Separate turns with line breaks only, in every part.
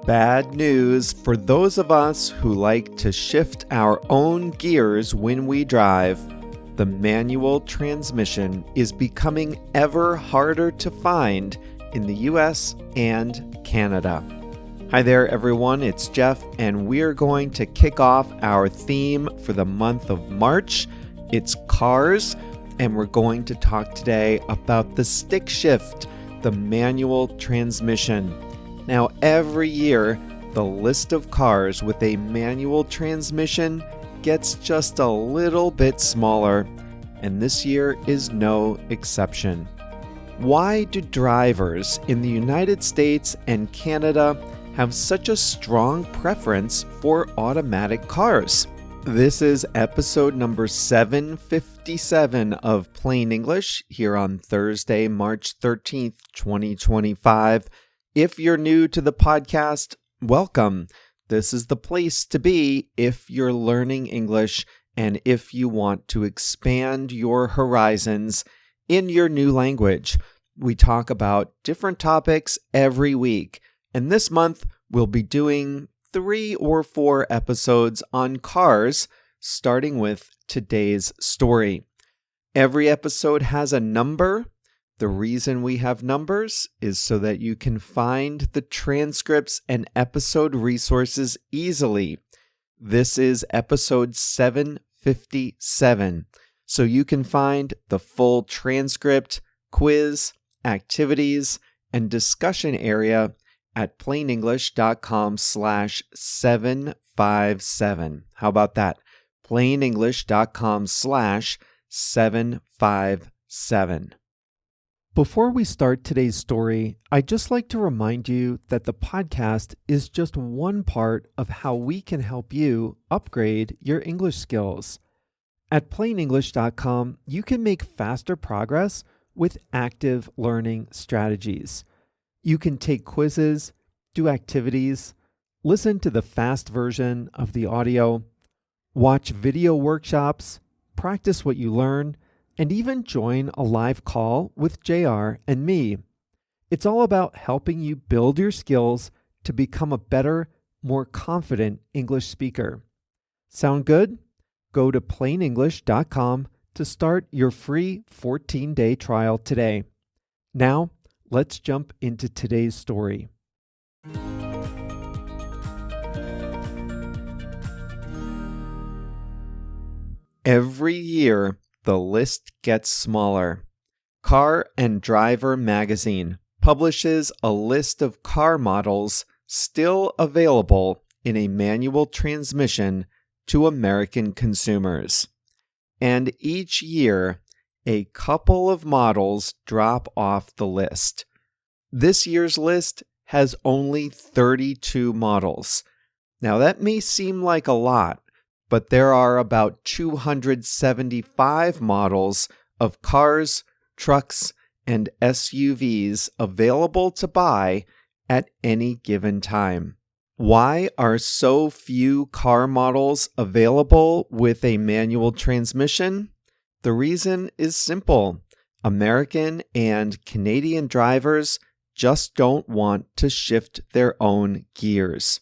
Bad news for those of us who like to shift our own gears when we drive. The manual transmission is becoming ever harder to find in the US and Canada. Hi there, everyone. It's Jeff, and we're going to kick off our theme for the month of March. It's cars, and we're going to talk today about the stick shift, the manual transmission. Now, every year, the list of cars with a manual transmission gets just a little bit smaller, and this year is no exception. Why do drivers in the United States and Canada have such a strong preference for automatic cars? This is episode number 757 of Plain English here on Thursday, March 13th, 2025. If you're new to the podcast, welcome. This is the place to be if you're learning English and if you want to expand your horizons in your new language. We talk about different topics every week, and this month we'll be doing 3 or 4 episodes on cars, starting with today's story. Every episode has a number. The reason we have numbers is so that you can find the transcripts and episode resources easily. This is episode 757, so you can find the full transcript, quiz, activities, and discussion area at plainenglish.com/757. How about that? plainenglish.com/757. Before we start today's story, I'd just like to remind you that the podcast is just one part of how we can help you upgrade your English skills. At plainenglish.com, you can make faster progress with active learning strategies. You can take quizzes, do activities, listen to the fast version of the audio, watch video workshops, practice what you learn, and even join a live call with JR and me. It's all about helping you build your skills to become a better, more confident English speaker. Sound good? Go to plainenglish.com to start your free 14-day trial today. Now, let's jump into today's story. Every year, the list gets smaller. Car and Driver magazine publishes a list of car models still available in a manual transmission to American consumers. And each year, a couple of models drop off the list. This year's list has only 32 models. Now, that may seem like a lot, but there are about 275 models of cars, trucks, and SUVs available to buy at any given time. Why are so few car models available with a manual transmission? The reason is simple. American and Canadian drivers just don't want to shift their own gears.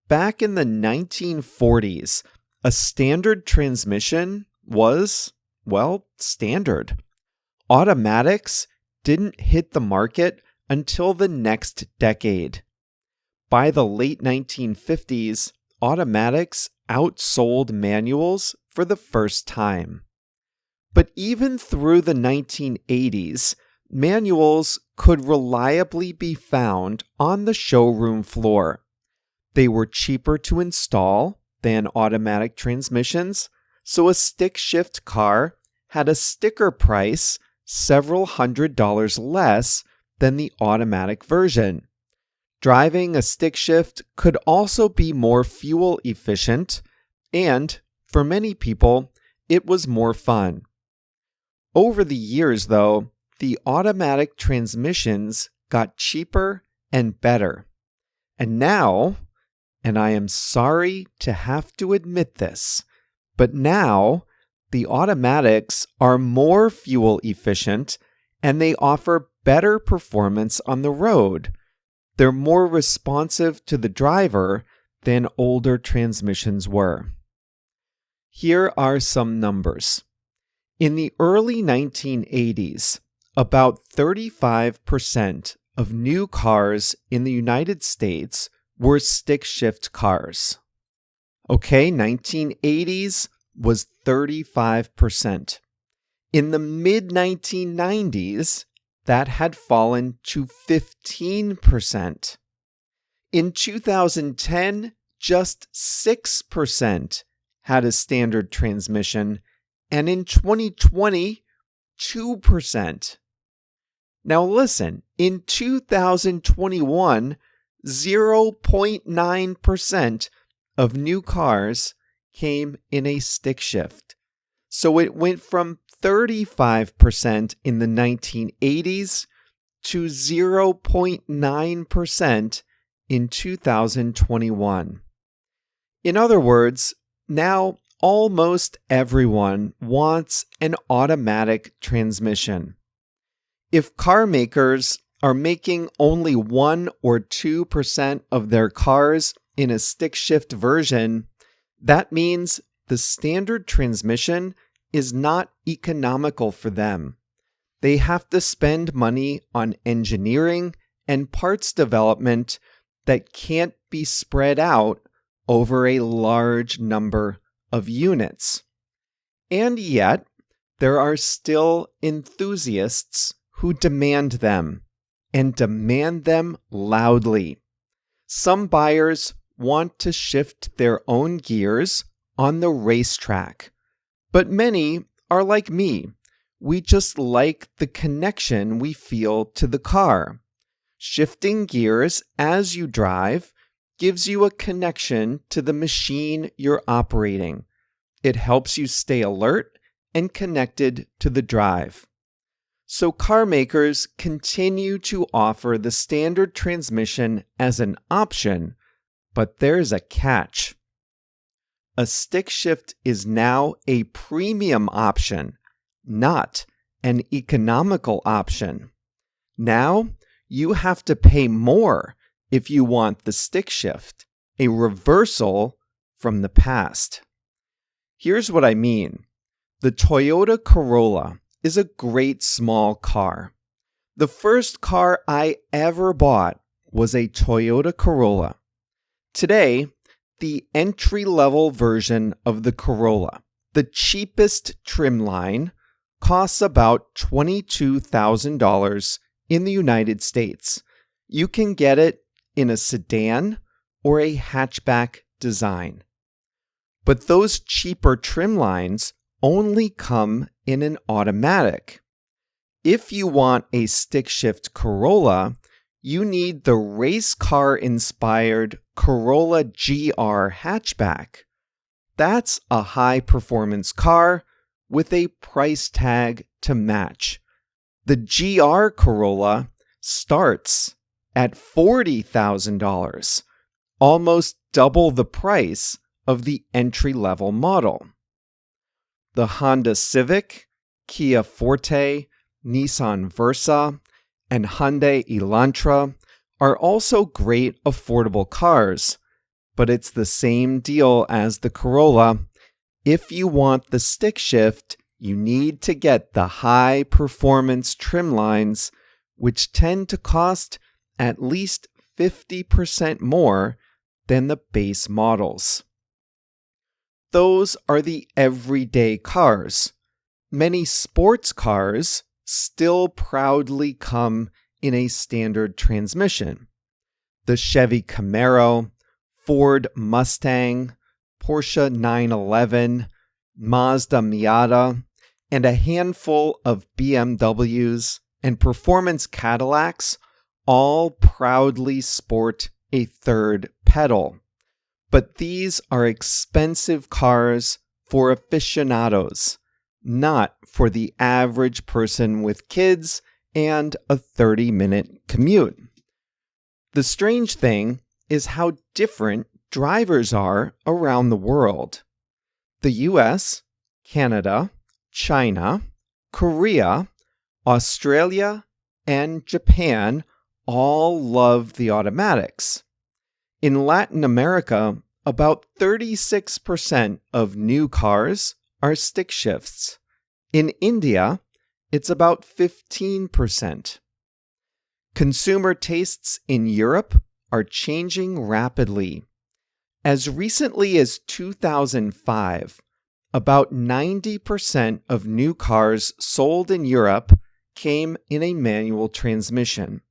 Back in the 1940s, a standard transmission was, standard. Automatics didn't hit the market until the next decade. By the late 1950s, automatics outsold manuals for the first time. But even through the 1980s, manuals could reliably be found on the showroom floor. They were cheaper to install than automatic transmissions, so a stick shift car had a sticker price several $100s less than the automatic version. Driving a stick shift could also be more fuel efficient, and for many people, it was more fun. Over the years, though, the automatic transmissions got cheaper and better. And now, and I am sorry to have to admit this, but now the automatics are more fuel efficient and they offer better performance on the road. They're more responsive to the driver than older transmissions were. Here are some numbers. In the early 1980s, about 35% of new cars in the United States were stick-shift cars. Okay, 1980s was 35%. In the mid-1990s, that had fallen to 15%. In 2010, just 6% had a standard transmission, and in 2020, 2%. Now listen, in 2021, 0.9% of new cars came in a stick shift. So it went from 35% in the 1980s to 0.9% in 2021. In other words, now almost everyone wants an automatic transmission. If car makers are making only 1 or 2% of their cars in a stick-shift version, that means the standard transmission is not economical for them. They have to spend money on engineering and parts development that can't be spread out over a large number of units. And yet, there are still enthusiasts who demand them, and demand them loudly. Some buyers want to shift their own gears on the racetrack, but many are like me. We just like the connection we feel to the car. Shifting gears as you drive gives you a connection to the machine you're operating. It helps you stay alert and connected to the drive. So car makers continue to offer the standard transmission as an option, but there's a catch. A stick shift is now a premium option, not an economical option. Now, you have to pay more if you want the stick shift, a reversal from the past. Here's what I mean. The Toyota Corolla is a great small car. The first car I ever bought was a Toyota Corolla. Today, the entry-level version of the Corolla, the cheapest trim line, costs about $22,000 in the United States. You can get it in a sedan or a hatchback design. But those cheaper trim lines only come in an automatic. If you want a stick-shift Corolla, you need the race car-inspired Corolla GR hatchback. That's a high-performance car with a price tag to match. The GR Corolla starts at $40,000, almost double the price of the entry-level model. The Honda Civic, Kia Forte, Nissan Versa, and Hyundai Elantra are also great affordable cars, but it's the same deal as the Corolla. If you want the stick shift, you need to get the high-performance trim lines, which tend to cost at least 50% more than the base models. Those are the everyday cars. Many sports cars still proudly come in a standard transmission. The Chevy Camaro, Ford Mustang, Porsche 911, Mazda Miata, and a handful of BMWs and performance Cadillacs all proudly sport a third pedal. But these are expensive cars for aficionados, not for the average person with kids and a 30-minute commute. The strange thing is how different drivers are around the world. The US, Canada, China, Korea, Australia, and Japan all love the automatics. In Latin America, about 36% of new cars are stick shifts. In India, it's about 15%. Consumer tastes in Europe are changing rapidly. As recently as 2005, about 90% of new cars sold in Europe came in a manual transmission.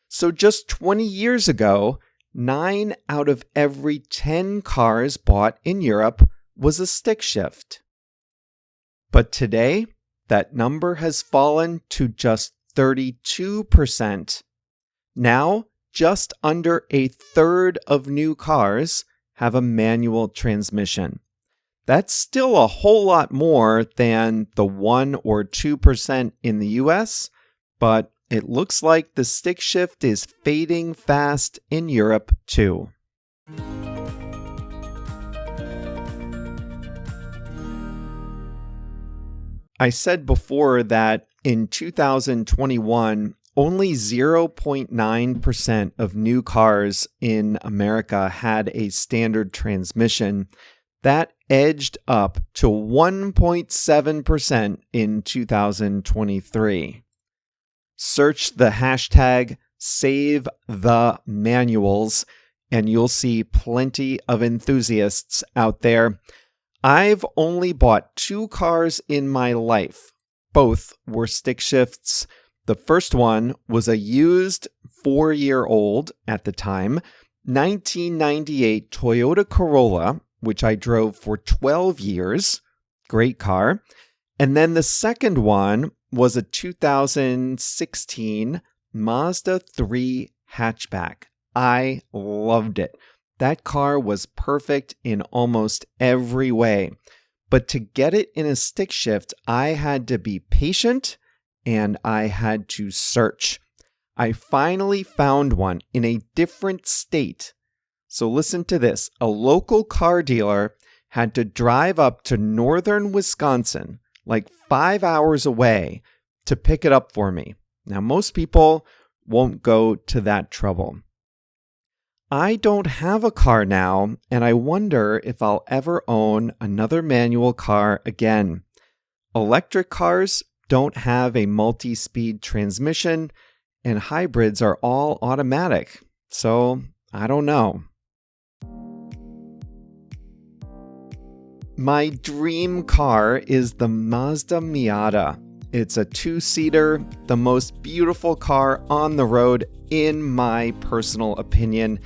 So just 20 years ago, 9 out of every 10 cars bought in Europe was a stick shift. But today, that number has fallen to just 32%. Now, just under a third of new cars have a manual transmission. That's still a whole lot more than the 1 or 2% in the US, but it looks like the stick shift is fading fast in Europe too. I said before that in 2021, only 0.9% of new cars in America had a standard transmission. That edged up to 1.7% in 2023. Search the hashtag #SaveTheManuals and you'll see plenty of enthusiasts out there. I've only bought 2 cars in my life. Both were stick shifts. The first one was a used 4-year-old at the time, 1998 Toyota Corolla, which I drove for 12 years. Great car. And then the second one was a 2016 Mazda 3 hatchback. I loved it. That car was perfect in almost every way. But to get it in a stick shift, I had to be patient and I had to search. I finally found one in a different state. So listen to this. A local car dealer had to drive up to northern Wisconsin, like 5 hours away, to pick it up for me. Now, most people won't go to that trouble. I don't have a car now, and I wonder if I'll ever own another manual car again. Electric cars don't have a multi-speed transmission, and hybrids are all automatic. So, I don't know. My dream car is the Mazda Miata. It's a 2-seater, the most beautiful car on the road, in my personal opinion.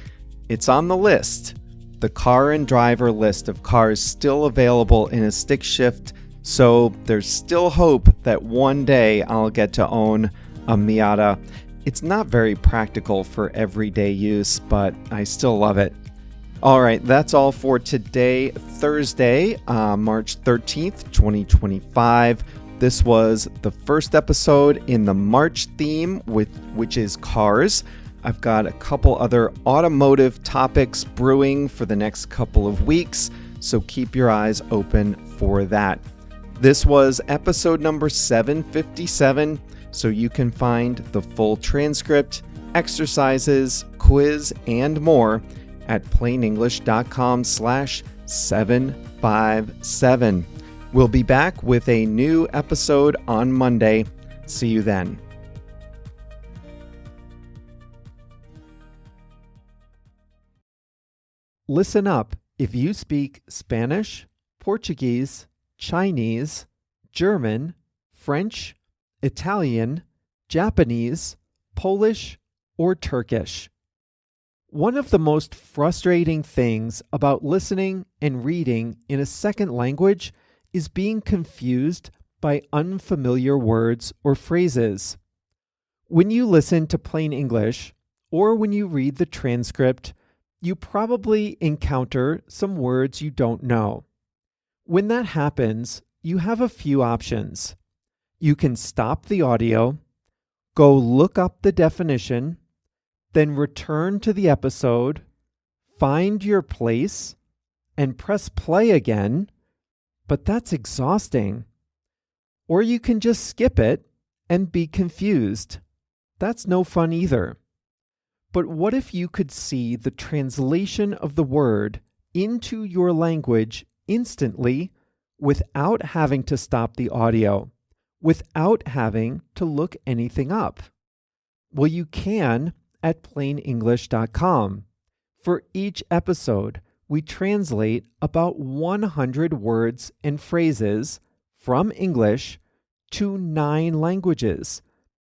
It's on the list, the Car and Driver list of cars still available in a stick shift, so there's still hope that one day I'll get to own a Miata. It's not very practical for everyday use, but I still love it. All right, that's all for today, Thursday, March 13th, 2025. This was the first episode in the March theme, which is cars. I've got a couple other automotive topics brewing for the next couple of weeks, so keep your eyes open for that. This was episode number 757, so you can find the full transcript, exercises, quiz, and more at plainenglish.com/757. We'll be back with a new episode on Monday. See you then. Listen up. If you speak Spanish, Portuguese, Chinese, German, French, Italian, Japanese, Polish, or Turkish. One of the most frustrating things about listening and reading in a second language is being confused by unfamiliar words or phrases. When you listen to plain English, or when you read the transcript, you probably encounter some words you don't know. When that happens, you have a few options. You can stop the audio, go look up the definition, then return to the episode, find your place, and press play again, but that's exhausting. Or you can just skip it and be confused. That's no fun either. But what if you could see the translation of the word into your language instantly without having to stop the audio, without having to look anything up? Well, you can at PlainEnglish.com. For each episode, we translate about 100 words and phrases from English to 9 languages: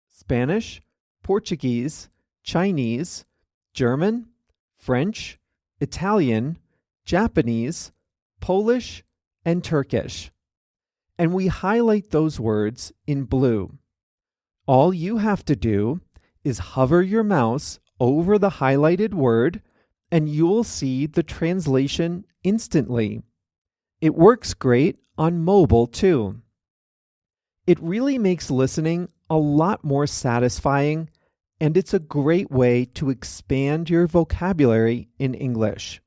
Spanish, Portuguese, Chinese, German, French, Italian, Japanese, Polish, and Turkish. And we highlight those words in blue. All you have to do is hover your mouse over the highlighted word and you'll see the translation instantly. It works great on mobile too. It really makes listening a lot more satisfying, and it's a great way to expand your vocabulary in English.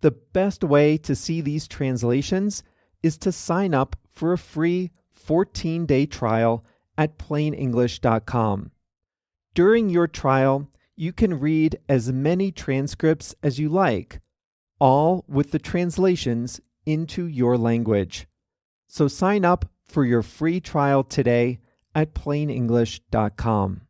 The best way to see these translations is to sign up for a free 14-day trial at PlainEnglish.com. During your trial, you can read as many transcripts as you like, all with the translations into your language. So sign up for your free trial today at PlainEnglish.com.